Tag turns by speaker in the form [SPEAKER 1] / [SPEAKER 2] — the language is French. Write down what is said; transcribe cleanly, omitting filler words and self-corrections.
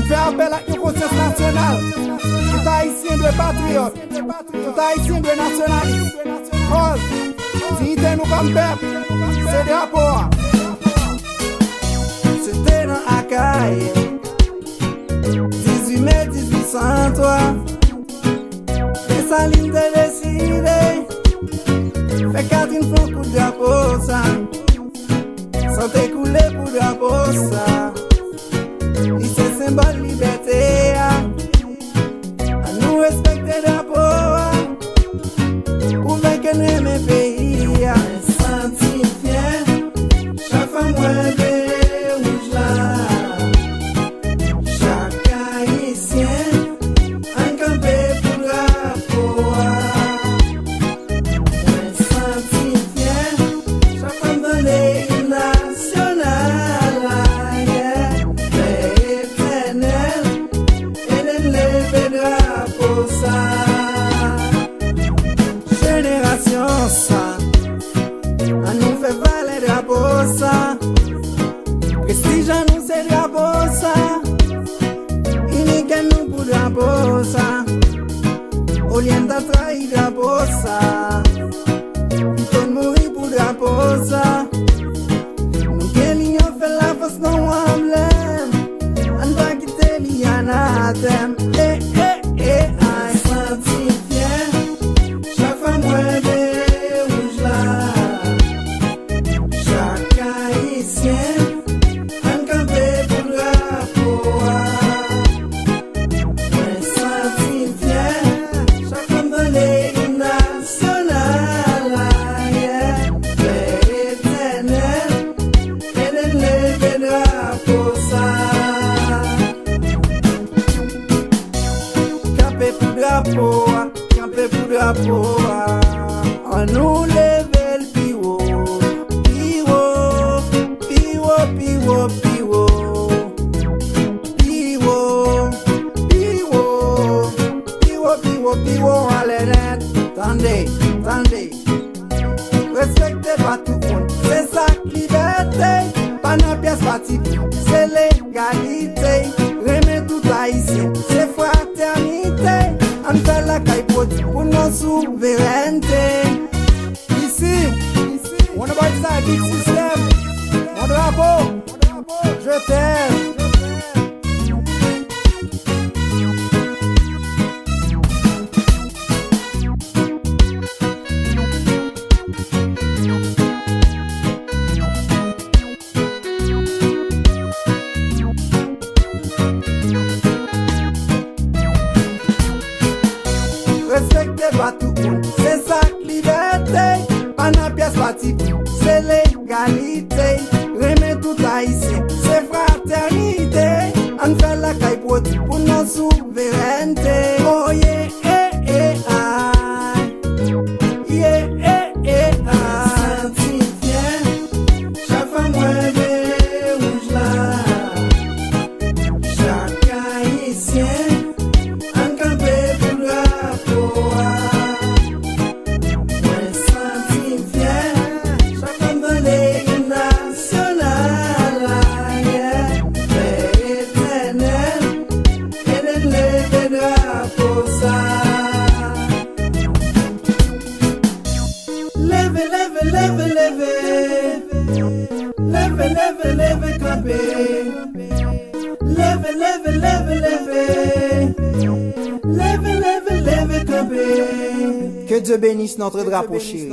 [SPEAKER 1] fait appel à une conscience nationale. Tout haïtien de patriote, tout haïtien de nationaliste. Cause, dignité nous comme peuple, c'est drapeau. C'était dans Akaye, 18 mai 1803. Et sa ligne de décider, fait Catherine Franck pour drapeau ça. Sans t'écouler pour drapeau ça. Il se symbole liberté. À nous respecter drapeau. Pour vaincre mes pays. Senti fier. Chaque femme de rouge là. Chaque haïtien. Un campé pour drapeau. Senti fier. Chaque femme de l'hymne national. Génération ça, à nous fait valer drapeau ça. Prestige à nous c'est drapeau ça. Unique à nous pour drapeau ça. Orienta trahi drapeau ça. Tout mourir pour drapeau ça. Nous qui l'ignon fait la force non emblème. On va quitter l'anathème. Camper pour drapeau, on nous lève le piro, piro, piro, piro, piro, piro, piro, piro, piro, piro, allez net, tendez, tendez, respectez pas tout le monde, c'est ça liberté, pas nos pièces parties, c'est l'égalité, remet tout haïtien, c'est fraternité. On fait la caille pour nos souverainetés. Ici, on a bâti ça, big system. Mon drapeau, je t'aime. Respectez pas tout le monde, c'est ça liberté. Pas nos pièces parties, c'est l'égalité. Remet tout haïtien, c'est fraternité. On fait la caille pour nos souverainetés. Oh yeah, eh, eh, ah. Yeah, eh, eh, ah. Senti fier, chaque femme de rouge là. Chaque haïtien. Lève, camper. Lève, camper. Que Dieu bénisse notre drapeau chéri.